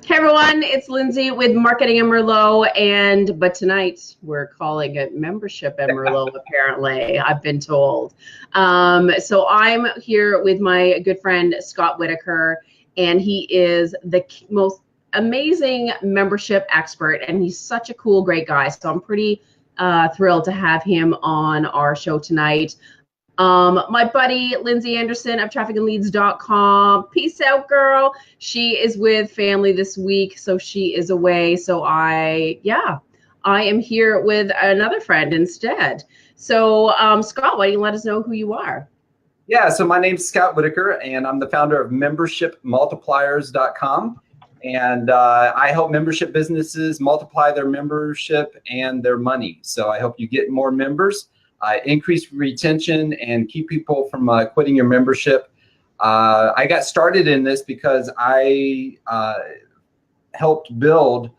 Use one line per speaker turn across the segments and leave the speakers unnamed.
Hey everyone, it's Lindsay with Marketing and Merlot, but tonight we're calling it Membership and Merlot. Apparently, I've been told. So I'm here with my good friend Scott Whitaker, and he is the most amazing membership expert, and he's such a cool, great guy. So I'm pretty thrilled to have him on our show tonight. My buddy Lindsey Anderson of trafficandleads.com. Peace out, girl. She is with family this week, so she is away. So I am here with another friend instead. So Scott, why don't you let us know who you are?
Yeah, so my name's Scott Whitaker, and I'm the founder of membershipmultipliers.com. And I help membership businesses multiply their membership and their money. So I help you get more members, increase retention, and keep people from quitting your membership. I got started in this because I helped build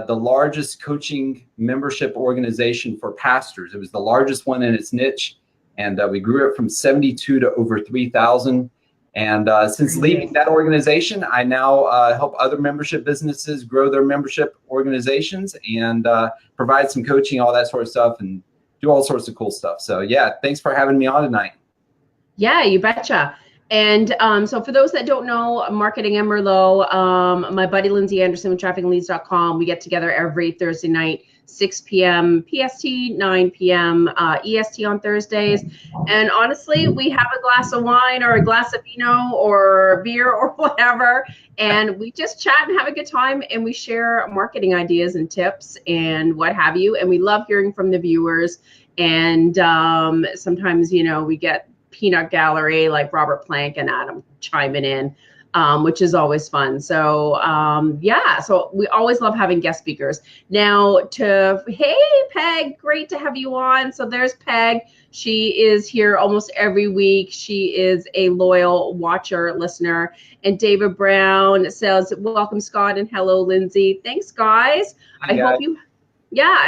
the largest coaching membership organization for pastors. It was the largest one in its niche, and we grew it from 72 to over 3,000. And since leaving that organization, I now help other membership businesses grow their membership organizations and provide some coaching, all that sort of stuff, and do all sorts of cool stuff. So yeah, thanks for having me on tonight.
Yeah, you betcha. And so for those that don't know, Marketing and Merlot, my buddy Lindsey Anderson with trafficandleads.com, we get together every Thursday night, 6 p.m. PST, 9 p.m. EST on Thursdays. And honestly, we have a glass of wine or a glass of vino or beer or whatever, and we just chat and have a good time, and we share marketing ideas and tips and what have you. And we love hearing from the viewers. And sometimes, we get peanut gallery like Robert Plank and Adam chiming in, which is always fun. So so we always love having guest speakers. Now hey Peg, great to have you on. So there's Peg. She is here almost every week. She is a loyal watcher, listener. And David Brown says, welcome Scott and hello Lindsay. Thanks guys. I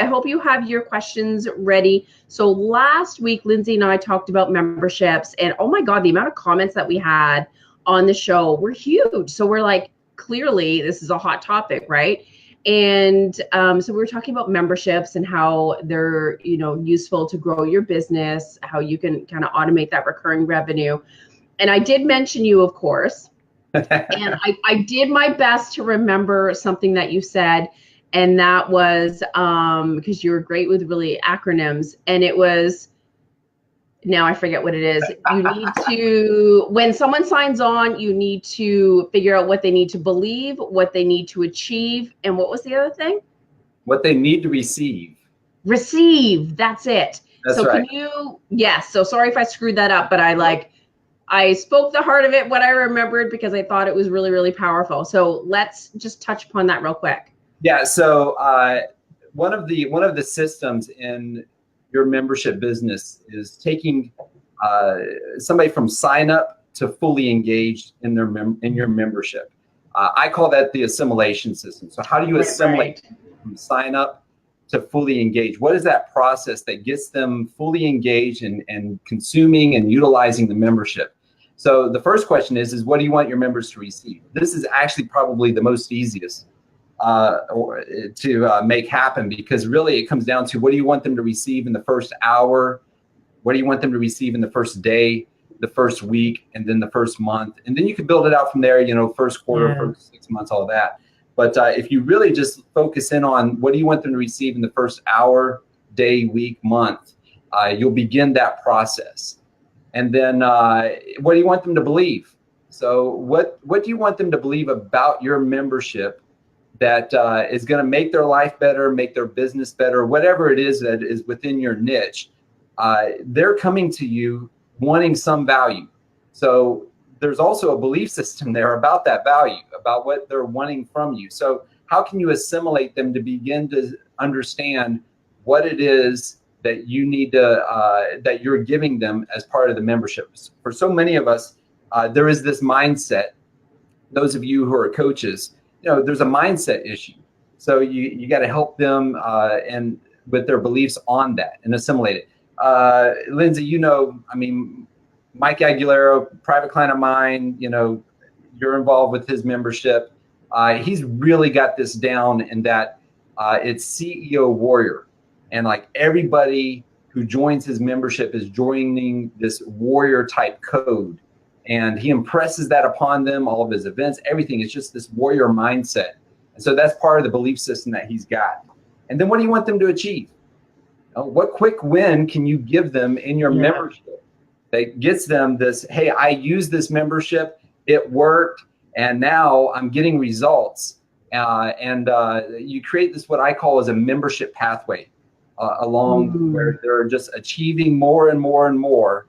hope you have your questions ready. So last week, Lindsay and I talked about memberships, and oh my God, the amount of comments that we had on the show were huge. So we're like, clearly this is a hot topic, right? And so we were talking about memberships and how they're, useful to grow your business, how you can kind of automate that recurring revenue. And I did mention you, of course, and I did my best to remember something that you said. And that was because you were great with really acronyms. And it was, now I forget what it is. You need to, when someone signs on, you need to figure out what they need to believe, what they need to achieve. And what was the other thing?
What they need to receive.
Receive, that's it.
That's
so
right.
Can you, yes. So sorry if I screwed that up, but I spoke the heart of it, what I remembered, because I thought it was really, really powerful. So let's just touch upon that real quick.
Yeah, so one of the systems in your membership business is taking somebody from sign up to fully engaged in your membership. I call that the assimilation system. So how do you assimilate from sign up to fully engaged? What is that process that gets them fully engaged and consuming and utilizing the membership? So the first question is what do you want your members to receive? This is actually probably the most easiest to make happen, because really it comes down to what do you want them to receive in the first hour, what do you want them to receive in the first day, the first week, and then the first month, and then you can build it out from there, first quarter, first 6 months, all that. But if you really just focus in on what do you want them to receive in the first hour, day, week, month, you'll begin that process. And then what do you want them to believe? So what do you want them to believe about your membership that is going to make their life better, make their business better, whatever it is that is within your niche? They're coming to you wanting some value. So there's also a belief system there about that value, about what they're wanting from you. So how can you assimilate them to begin to understand what it is that you need to, that you're giving them as part of the membership? For so many of us, there is this mindset. Those of you who are coaches, there's a mindset issue. So you got to help them and with their beliefs on that and assimilate it. Lindsay, Mike Aguilera, private client of mine, you're involved with his membership. He's really got this down in that it's CEO warrior. And like everybody who joins his membership is joining this warrior type code. And he impresses that upon them, all of his events, everything. It's just this warrior mindset. And so that's part of the belief system that he's got. And then what do you want them to achieve? What quick win can you give them in your membership that gets them this, hey, I used this membership, it worked, and now I'm getting results. You create this, what I call as a membership pathway along where they're just achieving more and more and more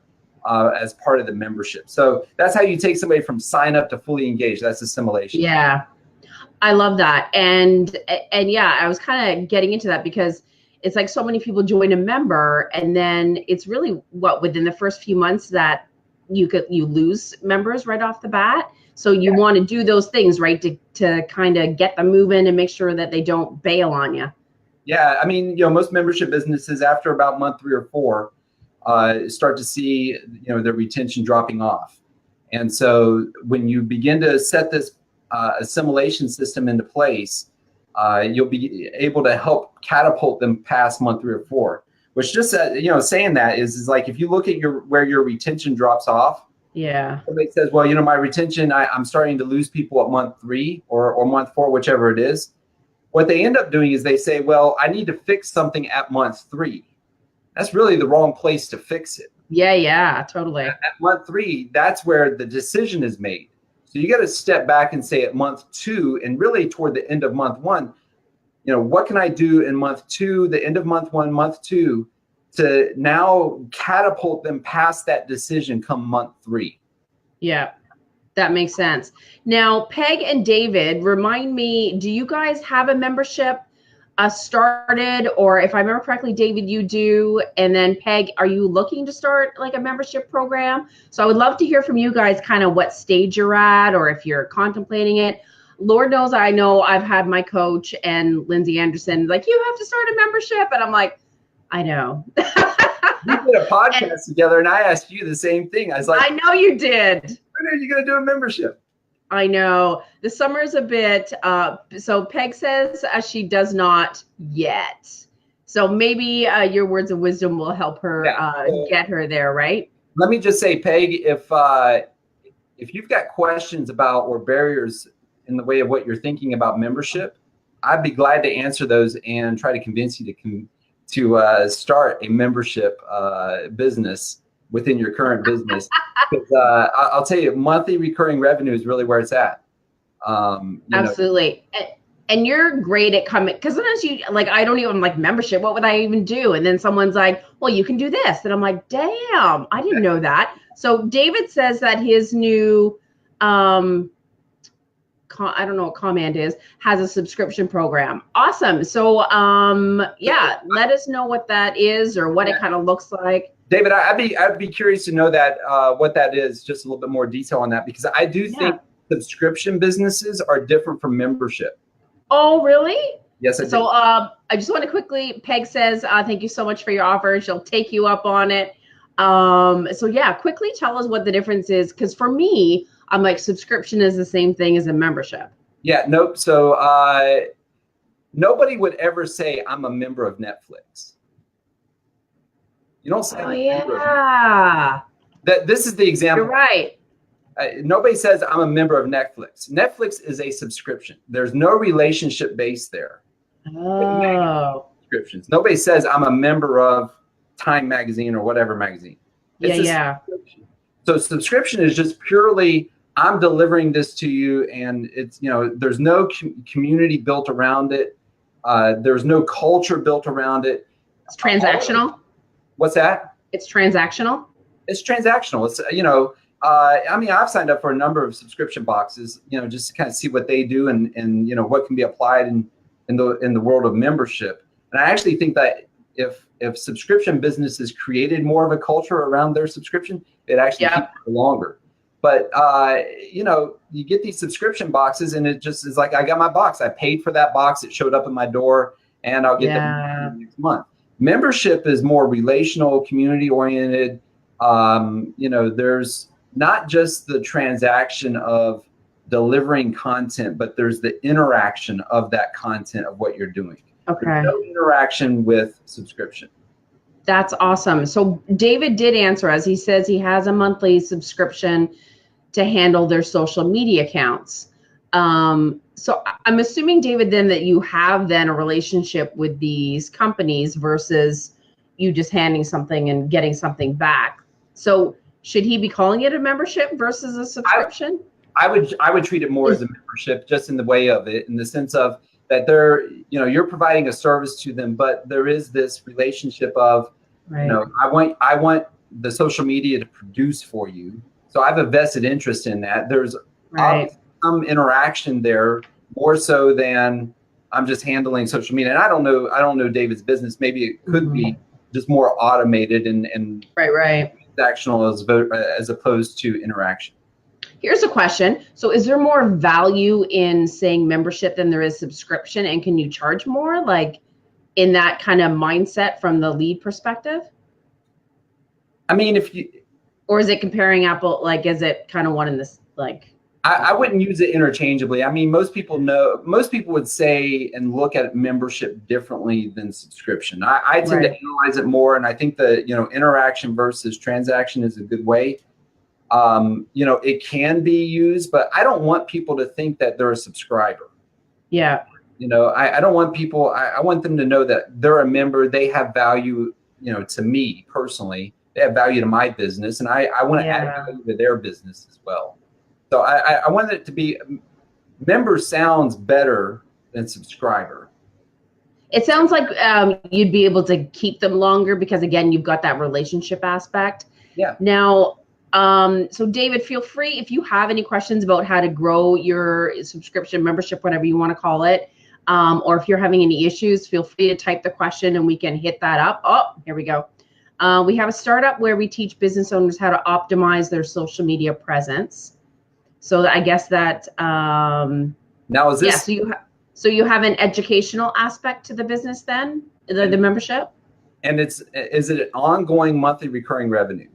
as part of the membership. So that's how you take somebody from sign up to fully engaged. That's assimilation.
Yeah, I love that. And yeah, I was kind of getting into that because it's like so many people join a member, and then it's really within the first few months that you lose members right off the bat. So you want to do those things, right, to kind of get them moving and make sure that they don't bail on you.
Yeah, I mean, most membership businesses after about month 3 or 4 start to see, their retention dropping off. And so when you begin to set this assimilation system into place, you'll be able to help catapult them past month 3 or 4. Which just saying that is like if you look at where your retention drops off.
Yeah.
Somebody says, well, my retention, I'm starting to lose people at month 3 or month 4, whichever it is. What they end up doing is they say, well, I need to fix something at month 3. That's really the wrong place to fix it.
Yeah, totally.
At month 3, that's where the decision is made. So you got to step back and say at month 2 and really toward the end of month 1, what can I do in month 2, the end of month 1, month 2, to now catapult them past that decision come month 3.
Yeah, that makes sense. Now, Peg and David, remind me, do you guys have a membership started? Or if I remember correctly, David, you do. And then Peg, are you looking to start like a membership program? So I would love to hear from you guys kind of what stage you're at, or if you're contemplating it. Lord knows I know I've had my coach and Lindsey Anderson like, you have to start a membership. And I'm like, I know.
We did a podcast together, and I asked you the same thing. I was like,
I know you did.
When are you going to do a membership?
I know. The summer's a bit, so Peg says she does not yet. So maybe your words of wisdom will help her get her there, right?
Let me just say, Peg, if you've got questions about or barriers in the way of what you're thinking about membership, I'd be glad to answer those and try to convince you to start a membership business within your current business. Because I'll tell you, monthly recurring revenue is really where it's at.
Absolutely. And you're great at coming, because sometimes I don't even like membership. What would I even do? And then someone's like, well, you can do this. And I'm like, damn, I didn't know that. So David says that his new, I don't know what command is, has a subscription program. Awesome. So yeah, let us know what that is or what it kind of looks like.
David, I'd be curious to know that what that is, just a little bit more detail on that, because I do think subscription businesses are different from membership.
Oh, really?
Yes, I do.
So I just want to quickly, Peg says, thank you so much for your offer. She'll take you up on it. So yeah, quickly tell us what the difference is. Because for me, I'm like, subscription is the same thing as a membership.
Yeah, nope. So nobody would ever say I'm a member of Netflix. You don't say.
Oh yeah.
This is the example.
You're right.
Nobody says I'm a member of Netflix. Netflix is a subscription. There's no relationship base there.
Oh.
Subscriptions. Nobody says I'm a member of Time Magazine or whatever magazine. It's subscription. So subscription is just purely, I'm delivering this to you, and it's, there's no community built around it. There's no culture built around it.
It's transactional.
What's that?
It's transactional.
It's transactional. It's, I mean, I've signed up for a number of subscription boxes, just to kind of see what they do and what can be applied in the world of membership. And I actually think that if subscription businesses created more of a culture around their subscription, it actually keeps it longer. But, you get these subscription boxes, and it just is like, I got my box. I paid for that box. It showed up at my door, and I'll get them next month. Membership is more relational, community oriented. There's not just the transaction of delivering content, but there's the interaction of that content of what you're doing.
Okay.
There's no interaction with subscription.
That's awesome. So David did answer us. He says he has a monthly subscription to handle their social media accounts. So I'm assuming, David, then that you have then a relationship with these companies versus you just handing something and getting something back. So should he be calling it a membership versus a subscription?
I would treat it more as a membership, just in the way of it, in the sense of that you're providing a service to them, but there is this relationship of,
right.
I want the social media to produce for you. So I have a vested interest in that. There's some interaction there, more so than I'm just handling social media. And I don't know David's business. Maybe it could be just more automated and transactional as opposed to interaction.
Here's a question. So is there more value in saying membership than there is subscription? And can you charge more, like in that kind of mindset from the lead perspective?
I mean,
or is it comparing apple, like, is it kind of one in this, like?
I wouldn't use it interchangeably. I mean, most people would say and look at membership differently than subscription. I tend to analyze it more, and I think the interaction versus transaction is a good way. It can be used, but I don't want people to think that they're a subscriber.
Yeah.
I don't want people, I want them to know that they're a member, they have value, to me personally, they have value to my business, and I want to add value to their business as well. So I want it to be, member sounds better than subscriber.
It sounds like you'd be able to keep them longer because, again, you've got that relationship aspect.
Yeah.
Now, so David, feel free if you have any questions about how to grow your subscription, membership, whatever you want to call it, or if you're having any issues, feel free to type the question and we can hit that up. Oh, here we go. We have a startup where we teach business owners how to optimize their social media presence. So I guess that
now is this?
Yeah, so you have an educational aspect to the business then, the membership.
And is it an ongoing monthly recurring revenue?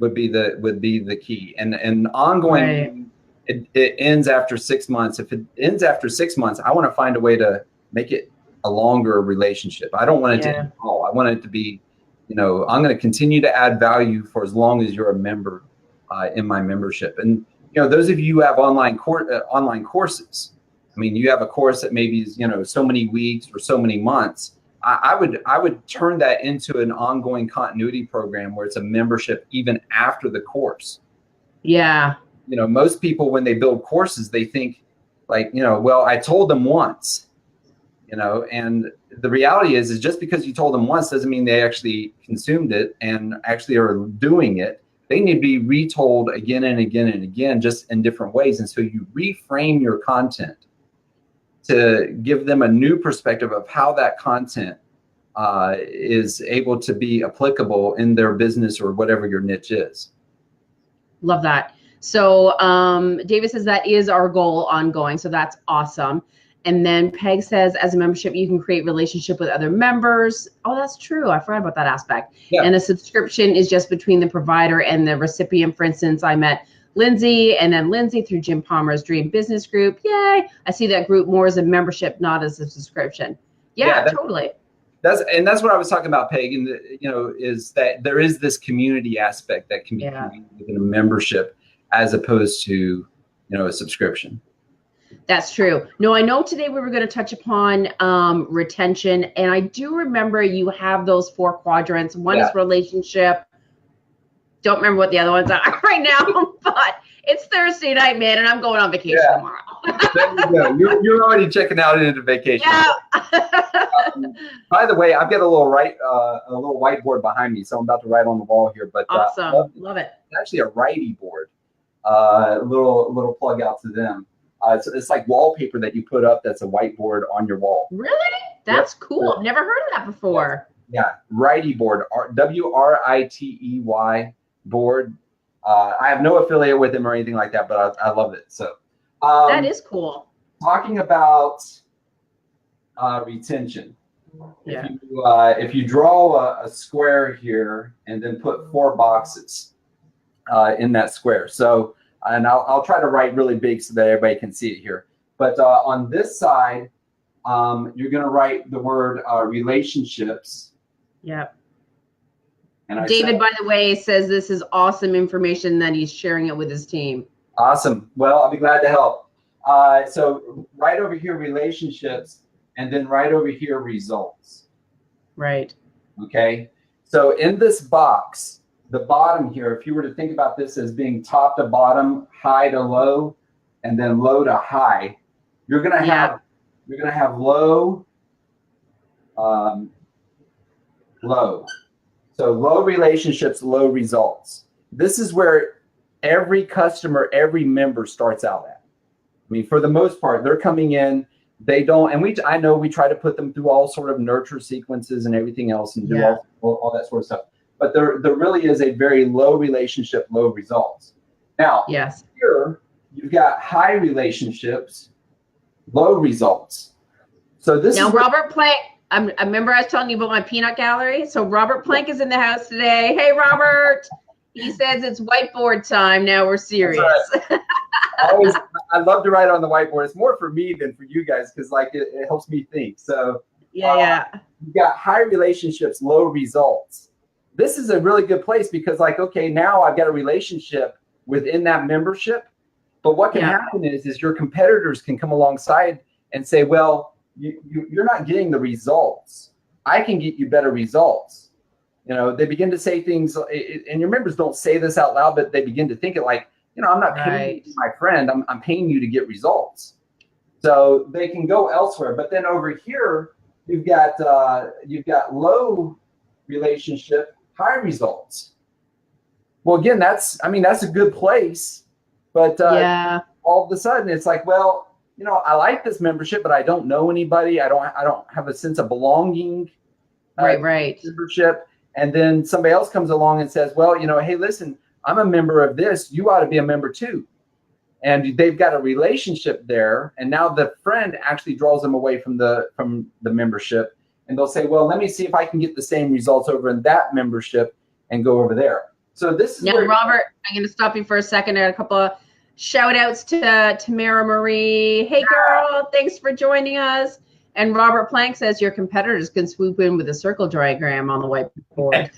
Would be the key, and ongoing. It ends after 6 months. If it ends after 6 months, I want to find a way to make it a longer relationship. I don't want it to end all. I want it to be, I'm going to continue to add value for as long as you're a member in my membership. And those of you who have online courses, I mean, you have a course that maybe is so many weeks or so many months. I would turn that into an ongoing continuity program where it's a membership even after the course.
Yeah.
Most people, when they build courses, they think like, well, I told them once, and the reality is just because you told them once doesn't mean they actually consumed it and actually are doing it. They need to be retold again and again and again, just in different ways. And so you reframe your content to give them a new perspective of how that content is able to be applicable in their business or whatever your niche is.
Love that. So David says that is our goal ongoing. So that's awesome. And then Peg says, as a membership, you can create relationship with other members. Oh, that's true. I forgot about that aspect. Yeah. And a subscription is just between the provider and the recipient. For instance, I met Lindsay and then Lindsay through Jim Palmer's Dream Business Group. Yay. I see that group more as a membership, not as a subscription. Yeah, totally.
That's what I was talking about, Peg, and is that there is this community aspect that can be created within a membership as opposed to, a subscription.
That's true. No, I know today we were going to touch upon retention, and I do remember you have those 4 quadrants. One is relationship. Don't remember what the other ones are right now, but it's Thursday night, man, and I'm going on vacation tomorrow.
There you go. You're already checking out into vacation.
Yeah.
By the way, I've got a little whiteboard behind me, so I'm about to write on the wall here. But
awesome, love it.
It's actually a righty board. Little plug out to them. It's like wallpaper that you put up. That's a whiteboard on your wall.
Really? That's cool. I've never heard of that before.
Yeah, righty board. WRITEY board. I have no affiliate with him or anything like that, but I love it. So
that is cool.
Talking about retention.
Yeah.
If you draw a square here and then put 4 boxes in that square. So and I'll try to write really big so that everybody can see it here. But on this side, you're going to write the word relationships.
Yep.
And
David, by the way, says this is awesome information that he's sharing it with his team.
Awesome. Well, I'll be glad to help. So right over here, relationships, and then right over here, results.
Right.
Okay. So in this box, the bottom here, if you were to think about this as being top to bottom, high to low, and then low to high, you're gonna have low, low. So low relationships, low results. This is where every customer, every member starts out at. I mean, for the most part, they're coming in, they don't, and I know we try to put them through all sort of nurture sequences and everything else and do all that sort of stuff. But there really is a very low relationship, low results. Now,
yes,
here you've got high relationships, low results. So this
now
is
Robert Plank. I remember I was telling you about my peanut gallery. So Robert Plank is in the house today. Hey, Robert. He says it's whiteboard time. Now we're serious.
Right. I love to write on the whiteboard. It's more for me than for you guys because like it helps me think. So
yeah.
You've got high relationships, low results. This is a really good place because like, okay, now I've got a relationship within that membership. But what can happen is your competitors can come alongside and say, well, you're not getting the results. I can get you better results. You know, they begin to say things, and your members don't say this out loud, but they begin to think it like, you know, I'm not paying you to be my friend. I'm paying you to get results. So they can go elsewhere. But then over here, you've got low relationship, high results. Well, again, that's a good place. But all of a sudden, it's like, well, you know, I like this membership, but I don't know anybody. I don't have a sense of belonging.
Right.
Membership. And then somebody else comes along and says, well, you know, hey, listen, I'm a member of this. You ought to be a member too. And they've got a relationship there. And now the friend actually draws them away from the membership. And they'll say, well, let me see if I can get the same results over in that membership and go over there. So this is
now, Robert, I'm going to stop you for a second. I had a couple of shout outs to Tamara Marie. Hey, girl, thanks for joining us. And Robert Plank says your competitors can swoop in with a circle diagram on the whiteboard.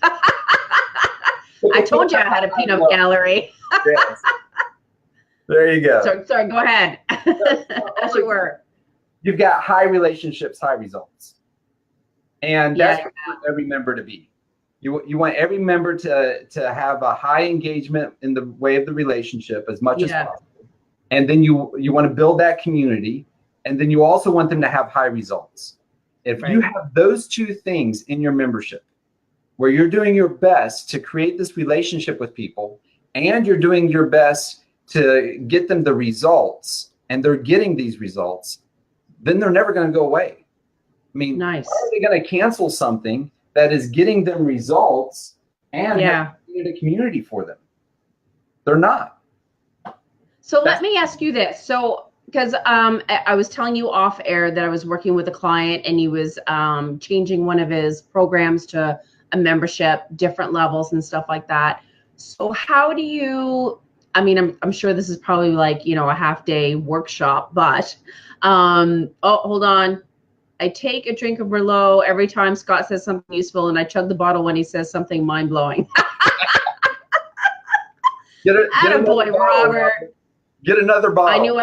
I told you I had a peanut gallery.
Yes. There you go.
Sorry, go ahead. As you were.
You've got high relationships, high results. And that's what you want every member to be. You want every member to have a high engagement in the way of the relationship as much as possible. And then you want to build that community. And then you also want them to have high results. If you have those two things in your membership, where you're doing your best to create this relationship with people, and you're doing your best to get them the results, and they're getting these results, then they're never going to go away. I mean, why are they going to cancel something that is getting them results and create a community for them? They're not.
So let me ask you this. So, because I was telling you off air that I was working with a client and he was changing one of his programs to a membership, different levels and stuff like that. So how do you, I mean, I'm sure this is probably like, you know, a half-day workshop, but, oh, hold on. I take a drink of Merlot every time Scott says something useful, and I chug the bottle when he says something mind-blowing. Attaboy, Robert.
Get another bottle.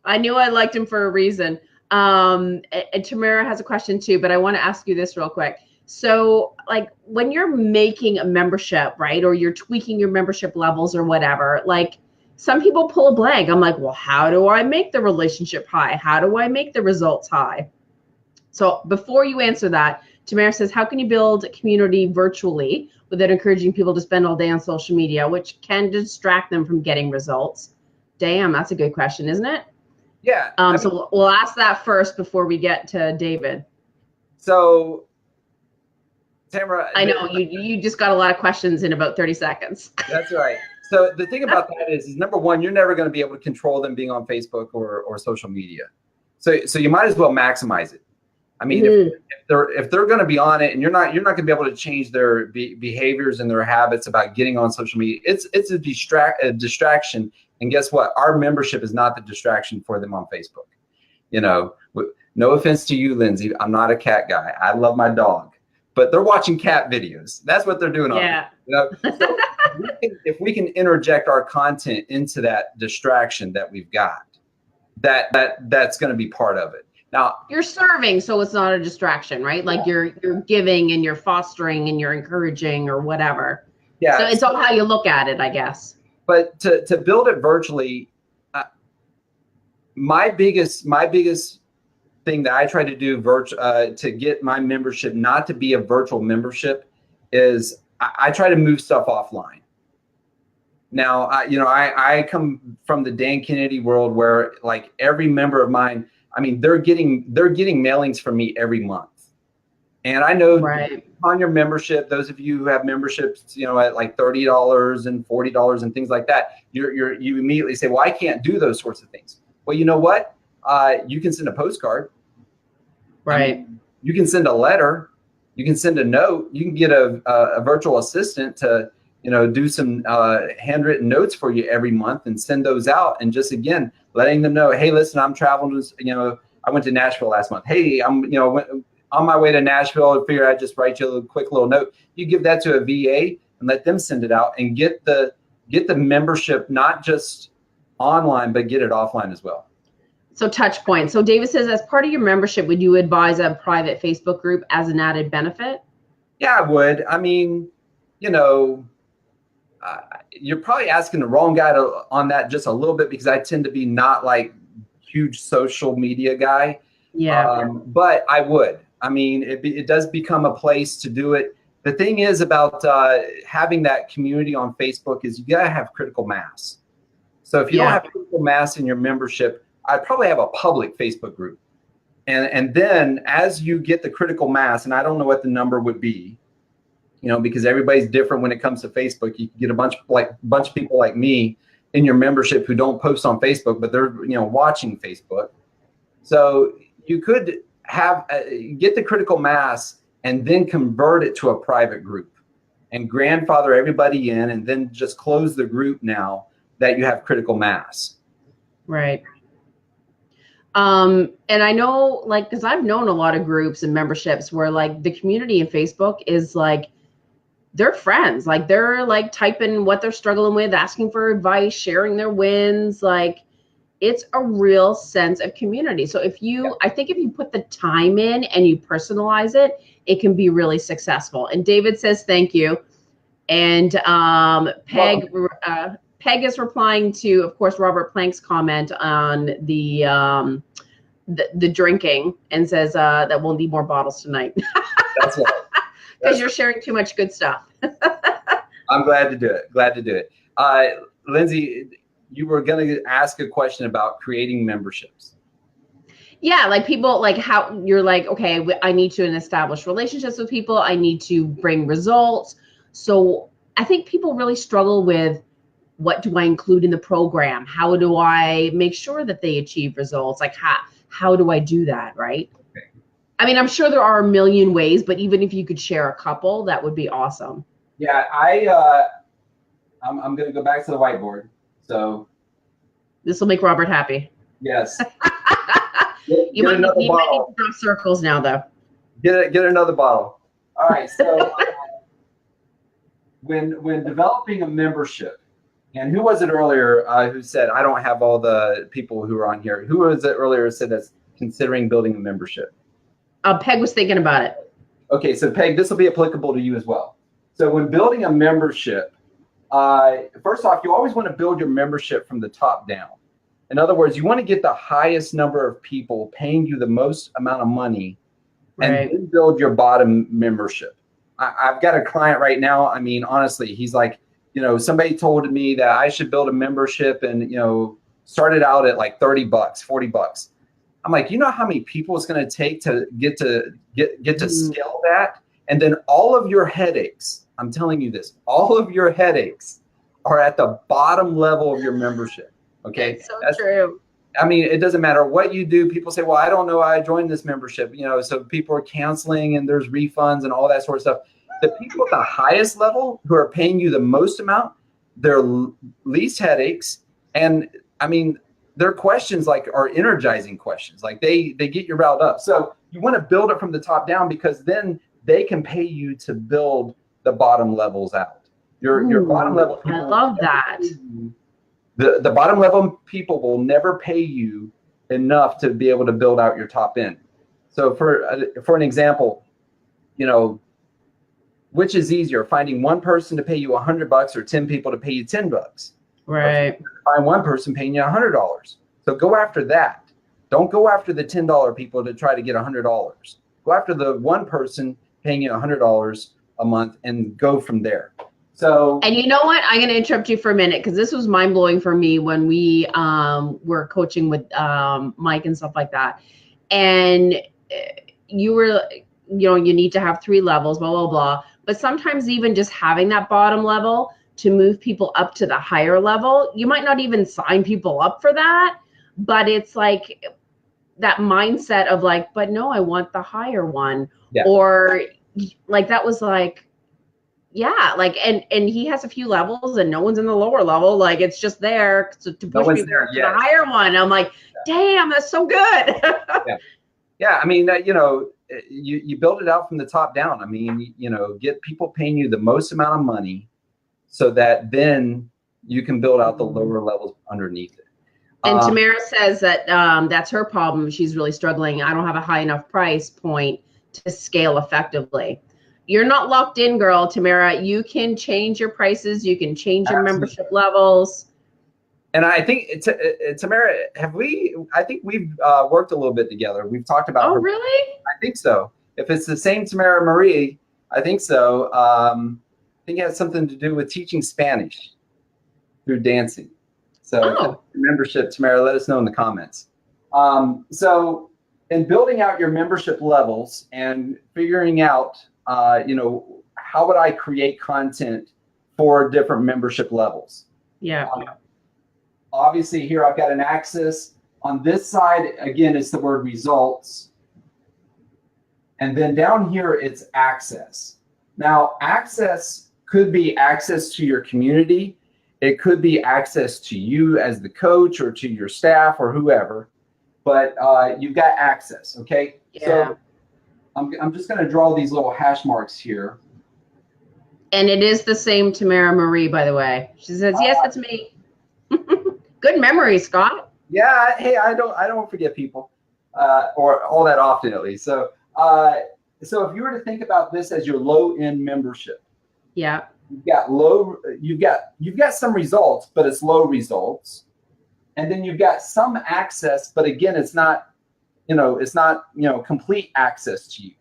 I knew I liked him for a reason. And Tamara has a question too, but I want to ask you this real quick. So like when you're making a membership, right, or you're tweaking your membership levels or whatever, like some people pull a blank. I'm like, well, how do I make the relationship high? How do I make the results high? So before you answer that, Tamara says, how can you build a community virtually without encouraging people to spend all day on social media, which can distract them from getting results? Damn, that's a good question, isn't it?
Yeah.
So we'll ask that first before we get to David.
So, Tamara,
I know you just got a lot of questions in about 30 seconds.
That's right. So the thing about that is number one, you're never going to be able to control them being on Facebook or social media. So you might as well maximize it. I mean, if they're going to be on it, and you're not going to be able to change their behaviors and their habits about getting on social media, it's a distraction. And guess what? Our membership is not the distraction for them on Facebook. You know, no offense to you, Lindsay. I'm not a cat guy. I love my dog, but they're watching cat videos. That's what they're doing.
Yeah.
You know, so if we can interject our content into that distraction that we've got, that's going to be part of it. Now
you're serving, so it's not a distraction, right? Like you're giving and you're fostering and you're encouraging or whatever. Yeah. So it's all how you look at it, I guess.
But to build it virtually, my biggest thing that I try to do to get my membership not to be a virtual membership is I try to move stuff offline. Now, I come from the Dan Kennedy world where like every member of mine, I mean, they're getting mailings from me every month. And I know on your membership, those of you who have memberships, you know, at like $30 and $40 and things like that, you immediately say, well, I can't do those sorts of things. Well, you know what? You can send a postcard.
Right.
I mean, you can send a letter. You can send a note. You can get a virtual assistant to, you know, do some handwritten notes for you every month and send those out. And just, again, letting them know, hey, listen, I'm traveling to, you know, I went to Nashville last month. Hey, I'm, you know, on my way to Nashville. I figured I'd just write you a quick little note. You give that to a VA and let them send it out and get the membership, not just online, but get it offline as well.
So touch point. So David says, as part of your membership, would you advise a private Facebook group as an added benefit?
Yeah, I would. I mean, you know, you're probably asking the wrong guy on that just a little bit, because I tend to be not like huge social media guy.
Yeah.
But I would. I mean, it does become a place to do it. The thing is about having that community on Facebook is you gotta have critical mass. So if you don't have critical mass in your membership, I'd probably have a public Facebook group. And then as you get the critical mass, and I don't know what the number would be, you know, because everybody's different when it comes to Facebook. You can get a bunch of people like me in your membership who don't post on Facebook, but they're, you know, watching Facebook. So you could have get the critical mass and then convert it to a private group and grandfather everybody in, and then just close the group now that you have critical mass.
Right. And I know, like, because I've known a lot of groups and memberships where like the community in Facebook is like, they're friends, like they're like typing what they're struggling with, asking for advice, sharing their wins. Like it's a real sense of community. So if you, I think if you put the time in and you personalize it, it can be really successful. And David says, thank you. And Peg is replying to, of course, Robert Plank's comment on the drinking, and says that we'll need more bottles tonight.
That's right.
Because you're sharing too much good stuff.
I'm glad to do it. Glad to do it. Lindsay, you were going to ask a question about creating memberships.
Yeah, like people, like how you're like, okay, I need to establish relationships with people. I need to bring results. So I think people really struggle with, what do I include in the program? How do I make sure that they achieve results? Like how do I do that, right? Okay. I mean, I'm sure there are a million ways, but even if you could share a couple, that would be awesome.
Yeah, I'm going to go back to the whiteboard. So
this will make Robert happy.
Yes.
You might need to draw circles now, though.
Get another bottle. All right. So when developing a membership, and who was it earlier who said, I don't have all the people who are on here? Who was it earlier who said that's considering building a membership?
Peg was thinking about it.
Okay, so Peg, this will be applicable to you as well. So when building a membership, first off, you always want to build your membership from the top down. In other words, you want to get the highest number of people paying you the most amount of money, and then build your bottom membership. I've got a client right now. I mean, honestly, he's like, you know, somebody told me that I should build a membership and, you know, started out at like $30, $40. I'm like, you know how many people it's going to take to get to scale that? And then all of your headaches, I'm telling you this, all of your headaches are at the bottom level of your membership. Okay.
That's so true.
I mean, it doesn't matter what you do. People say, well, I don't know, I joined this membership, you know, so people are canceling and there's refunds and all that sort of stuff. The people at the highest level who are paying you the most amount, their least headaches. And I mean, their questions like are energizing questions. Like they get you riled up. So you want to build it from the top down, because then they can pay you to build the bottom levels out. Your bottom level people,
I love that.
The bottom level people will never pay you enough to be able to build out your top end. So for an example, you know, which is easier, finding one person to pay you $100 or 10 people to pay you $10?
Right.
Find one person paying you $100. So go after that. Don't go after the $10 people to try to get $100. Go after the one person paying you $100 a month and go from there. So,
and you know what? I'm going to interrupt you for a minute, because this was mind blowing for me when we were coaching with Mike and stuff like that. And you were, you know, you need to have 3 levels, blah, blah, blah. But sometimes even just having that bottom level to move people up to the higher level, you might not even sign people up for that. But it's like that mindset of like, but no, I want the higher one. Yeah. Or like that was like, yeah, like, and he has a few levels and no one's in the lower level. Like it's just there to push people to the higher one. I'm like, damn, that's so good.
Yeah. I mean, you know, you build it out from the top down. I mean, you know, get people paying you the most amount of money so that then you can build out the lower levels underneath it.
And Tamara says that that's her problem. She's really struggling. I don't have a high enough price point to scale effectively. You're not locked in, girl, Tamara. You can change your prices. You can change your membership levels.
And I think, Tamara, I think we've worked a little bit together. We've talked about her.
Really?
I think so. If it's the same Tamara Marie, I think so. I think it has something to do with teaching Spanish through dancing. So membership, Tamara, let us know in the comments. So in building out your membership levels and figuring out, you know, how would I create content for different membership levels?
Yeah.
Obviously here I've got an axis. On this side, again, it's the word results. And then down here, it's access. Now, access could be access to your community. It could be access to you as the coach or to your staff or whoever, but you've got access, okay?
Yeah.
So I'm just gonna draw these little hash marks here.
And it is the same Tamara Marie, by the way. She says, yes, that's me. Good memory, Scott.
Yeah, hey, I don't forget people, or all that often at least. So so if you were to think about this as your low-end membership,
yeah,
you've got some results, but it's low results, and then you've got some access, but again, it's not complete access to you.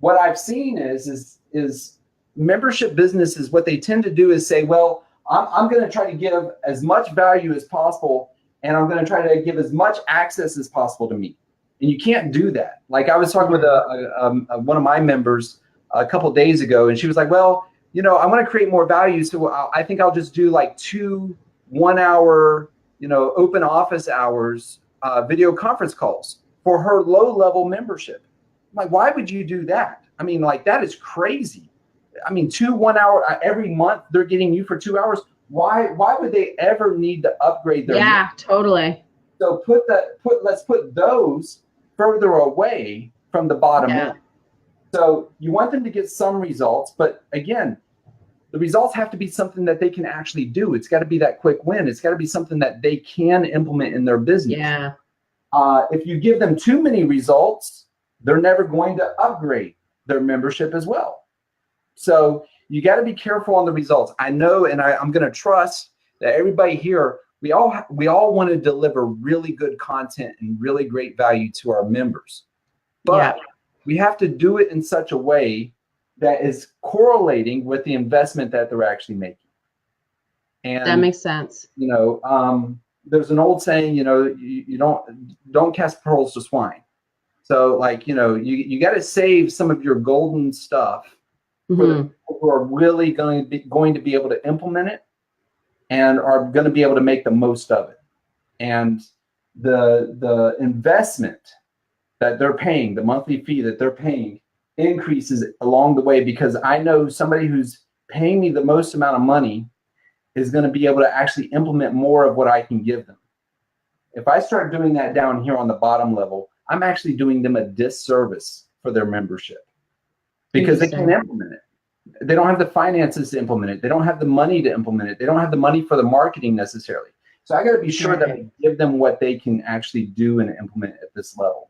What I've seen is membership businesses, what they tend to do is say, well, I'm going to try to give as much value as possible, and I'm going to try to give as much access as possible to me. And you can't do that. Like I was talking with one of my members a couple of days ago, and she was like, well, you know, I want to create more value, so I think I'll just do like 2 1-hour, you know, open office hours, video conference calls for her low-level membership. I'm like, why would you do that? I mean, like, that is crazy. I mean, 2 1-hour every month they're getting you for 2 hours. Why would they ever need to upgrade their
membership? Totally.
So let's put those further away from the bottom end. So you want them to get some results, but again, the results have to be something that they can actually do. It's got to be that quick win. It's got to be something that they can implement in their business.
Yeah.
If you give them too many results, they're never going to upgrade their membership as well. So you got to be careful on the results. I know, and I'm going to trust that everybody here, we all want to deliver really good content and really great value to our members. But we have to do it in such a way that is correlating with the investment that they're actually making. And
that makes sense.
You know, there's an old saying, you know, you don't cast pearls to swine. So like, you know, you got to save some of your golden stuff for the people who are really going to be able to implement it and are going to be able to make the most of it. And the investment that they're paying, the monthly fee that they're paying, increases along the way, because I know somebody who's paying me the most amount of money is going to be able to actually implement more of what I can give them. If I start doing that down here on the bottom level, I'm actually doing them a disservice for their membership, because they can't implement it. They don't have the finances to implement it. They don't have the money to implement it. They don't have the money for the marketing necessarily. So I got to be sure that I give them what they can actually do and implement at this level.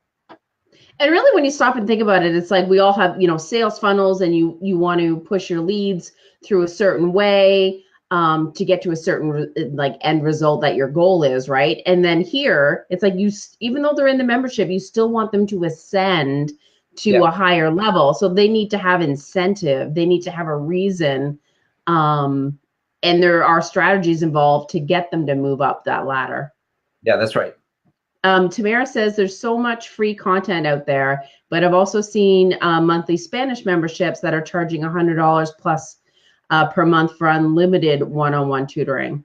And really, when you stop and think about it, it's like we all have, sales funnels, and you want to push your leads through a certain way to get to a certain end result that your goal is, right? And then here, it's like even though they're in the membership, you still want them to ascend to a higher level. So they need to have incentive. They need to have a reason. And there are strategies involved to get them to move up that ladder.
Yeah, that's right.
Tamara says there's so much free content out there, but I've also seen monthly Spanish memberships that are charging $100 plus per month for unlimited one-on-one tutoring.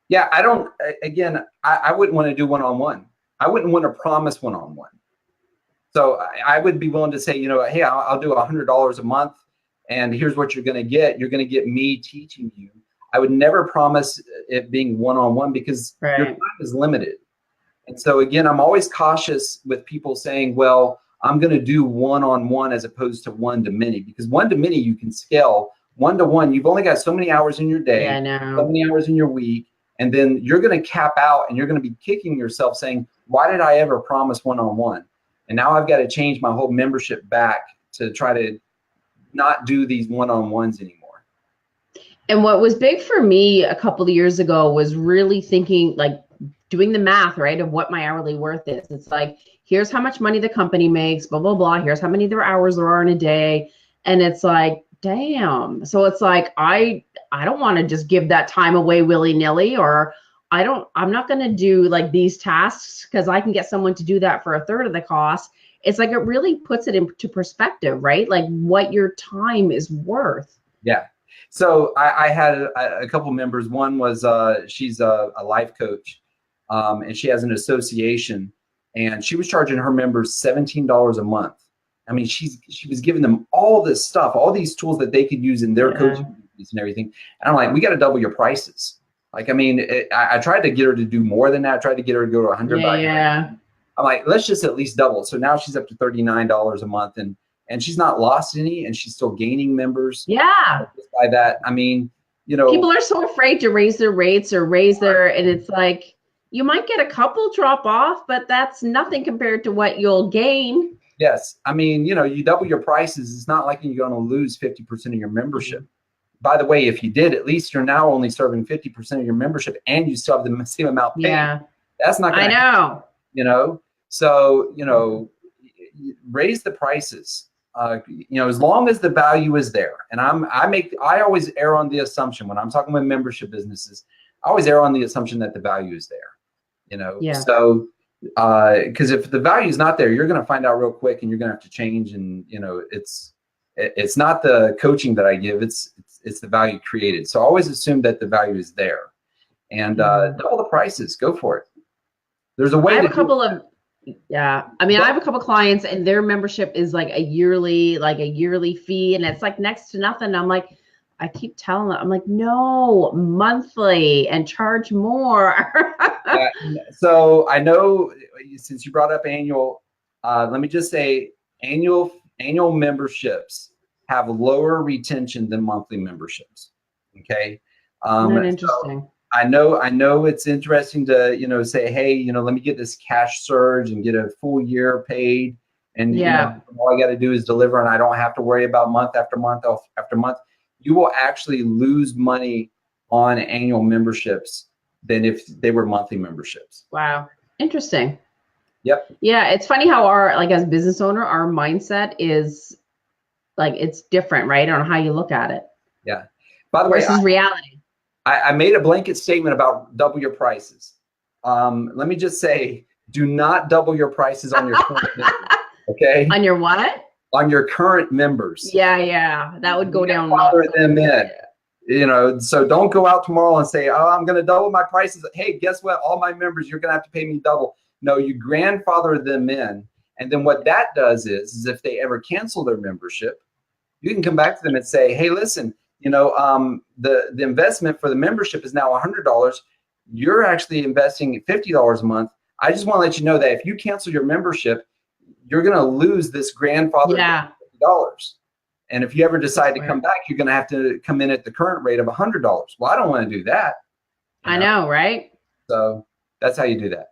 Yeah, I wouldn't want to do one-on-one. I wouldn't want to promise one-on-one. So I would be willing to say, hey, I'll do $100 a month, and here's what you're going to get. You're going to get me teaching you. I would never promise it being one-on-one, because your time is limited. And so again, I'm always cautious with people saying, well, I'm going to do one-on-one as opposed to one-to-many, because one-to-many you can scale. One-to-one, you've only got so many hours in your day, so many hours in your week, and then you're going to cap out, and you're going to be kicking yourself saying, why did I ever promise one-on-one? And now I've got to change my whole membership back to try to not do these one-on-ones anymore.
And what was big for me a couple of years ago was really thinking, doing the math, right, of what my hourly worth is. It's like, here's how much money the company makes, blah, blah, blah. Here's how many their hours there are in a day. And it's like, damn. So it's like, I don't want to just give that time away willy-nilly, or I'm not going to do these tasks because I can get someone to do that for a third of the cost. It's like, it really puts it into perspective, right? Like what your time is worth.
Yeah. So I had a couple members. One was, she's a life coach. And she has an association, and she was charging her members $17 a month. I mean, she was giving them all this stuff, all these tools that they could use in their coaching and everything. And I'm like, we got to double your prices. I tried to get her to do more than that. I tried to get her to go to 100. I'm like, let's just at least double. So now she's up to $39 a month, and she's not lost any, and she's still gaining members.
Yeah.
Just by that, I mean,
people are so afraid to raise their rates or and it's like, you might get a couple drop off, but that's nothing compared to what you'll gain.
Yes. I mean, you double your prices. It's not like you're going to lose 50% of your membership. By the way, if you did, at least you're now only serving 50% of your membership, and you still have the same amount paid. Yeah. That's not going to happen. So, raise the prices, as long as the value is there. And I always err on the assumption when I'm talking with membership businesses, I always err on the assumption that the value is there. So because if the value is not there, you're going to find out real quick, and you're going to have to change. And it's not the coaching that I give, it's the value created. So always assume that the value is there, and double the prices. Go for it. There's a way. I have a couple of
clients, and their membership is like a yearly fee, and it's like next to nothing. I'm like, I keep telling them, I'm like, no, monthly and charge more.
So I know, since you brought up annual, let me just say annual memberships have lower retention than monthly memberships. Okay.
Interesting.
So I know it's interesting to, say, hey, let me get this cash surge and get a full year paid. And all I got to do is deliver, and I don't have to worry about month after month after month. You will actually lose money on annual memberships than if they were monthly memberships.
Wow. Interesting.
Yep.
Yeah. It's funny how as a business owner, our mindset is it's different, right? On how you look at it.
Yeah. By the way,
versus reality.
I made a blanket statement about double your prices. Let me just say, do not double your prices on your current members, okay?
On your what?
On your current members.
Yeah. That would go down.
Bother them in. You know, so don't go out tomorrow and say, oh, I'm going to double my prices. Hey, guess what? All my members, you're going to have to pay me double. No, you grandfather them in. And then what that does is if they ever cancel their membership, you can come back to them and say, hey, listen, you know, the investment for the membership is now $100. You're actually investing $50 a month. I just want to let you know that if you cancel your membership, you're going to lose this grandfather $50. And if you ever decide to come back, you're going to have to come in at the current rate of $100. Well, I don't want to do that.
I know, right? So
that's how you do that.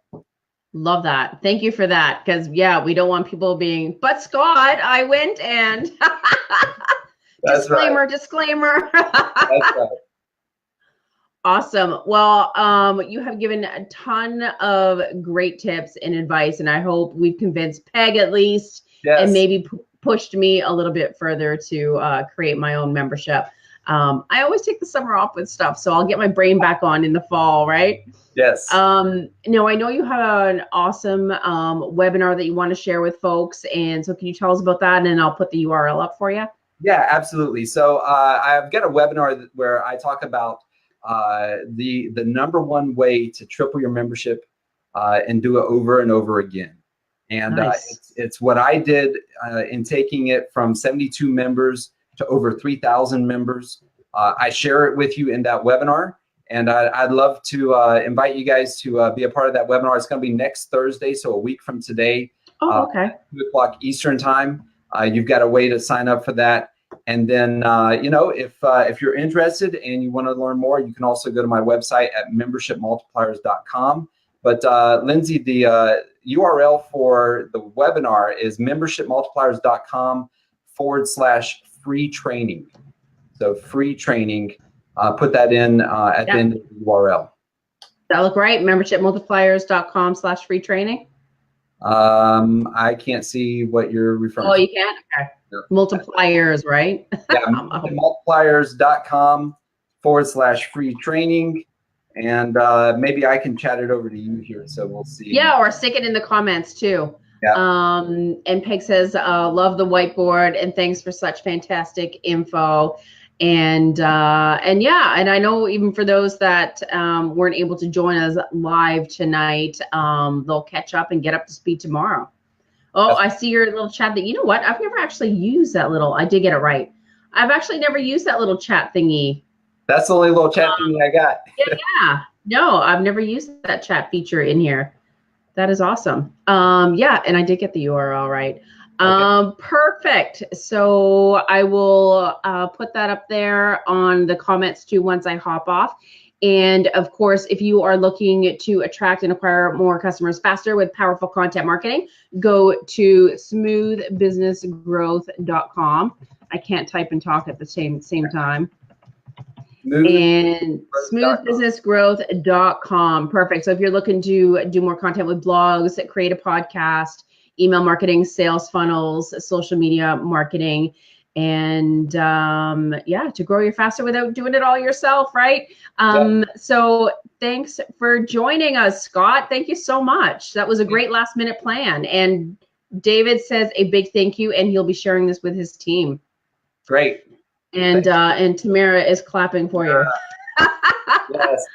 Love that. Thank you for that. Because, yeah, we don't want people being, but Scott, I went and disclaimer, disclaimer.
That's right.
Awesome. Well, you have given a ton of great tips and advice, and I hope we've convinced Peg at least, and maybe pushed me a little bit further to create my own membership. I always take the summer off with stuff, so I'll get my brain back on in the fall, right?
Yes.
No, I know you have an awesome webinar that you want to share with folks, and so can you tell us about that, and then I'll put the URL up for you?
Yeah, absolutely. So I've got a webinar where I talk about the #1 way to triple your membership and do it over and over again. And it's what I did in taking it from 72 members to over 3,000 members. I share it with you in that webinar, and I'd love to invite you guys to be a part of that webinar. It's going to be next Thursday, so a week from today.
Oh, okay.
2 o'clock Eastern time. You've got a way to sign up for that. And then, you know, if you're interested and you want to learn more, you can also go to my website at membershipmultipliers.com. But Lindsay, the URL for the webinar is membershipmultipliers.com/free training. So free training, put that in at the end of the URL.
Does that look right? Membershipmultipliers.com/free training.
I can't see what you're referring to.
Oh, you can't? Okay. No. Multipliers, right?
Yeah, multipliers.com/free training. And maybe I can chat it over to you here, so we'll see.
Yeah, or stick it in the comments too.
Yeah.
And Peg says, love the whiteboard and thanks for such fantastic info. And yeah, and I know even for those that weren't able to join us live tonight, they'll catch up and get up to speed tomorrow. Oh, I see your little chat that, you know what? I've never actually used that little, I did get it right. I've actually never used that little chat thingy.
That's the only little chat thingy I got.
Yeah, no, I've never used that chat feature in here. That is awesome. Yeah, and I did get the URL right. Okay. Perfect. So I will put that up there on the comments too once I hop off. And of course, if you are looking to attract and acquire more customers faster with powerful content marketing, go to smoothbusinessgrowth.com. I can't type and talk at the same time. And smoothbusinessgrowth.com. Perfect. So if you're looking to do more content with blogs, create a podcast, email marketing, sales funnels, social media marketing, and yeah, to grow your faster without doing it all yourself, right? So thanks for joining us, Scott. Thank you so much. That was a great last minute plan. And David says a big thank you, and he'll be sharing this with his team.
Great.
And Tamara is clapping for you.
Yes.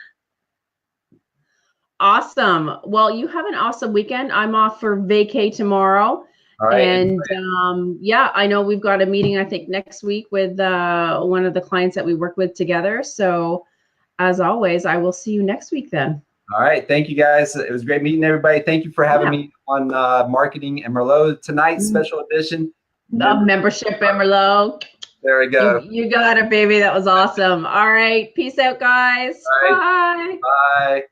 Awesome. Well, you have an awesome weekend. I'm off for vacay tomorrow.
All right.
And yeah, I know we've got a meeting, I think, next week with one of the clients that we work with together. So as always, I will see you next week then.
All right. Thank you, guys. It was great meeting everybody. Thank you for having me on Marketing and Merlot tonight, special edition.
Membership and Merlot.
There we go.
You got it, baby. That was awesome. All right. Peace out, guys.
All right.
Bye.
Bye.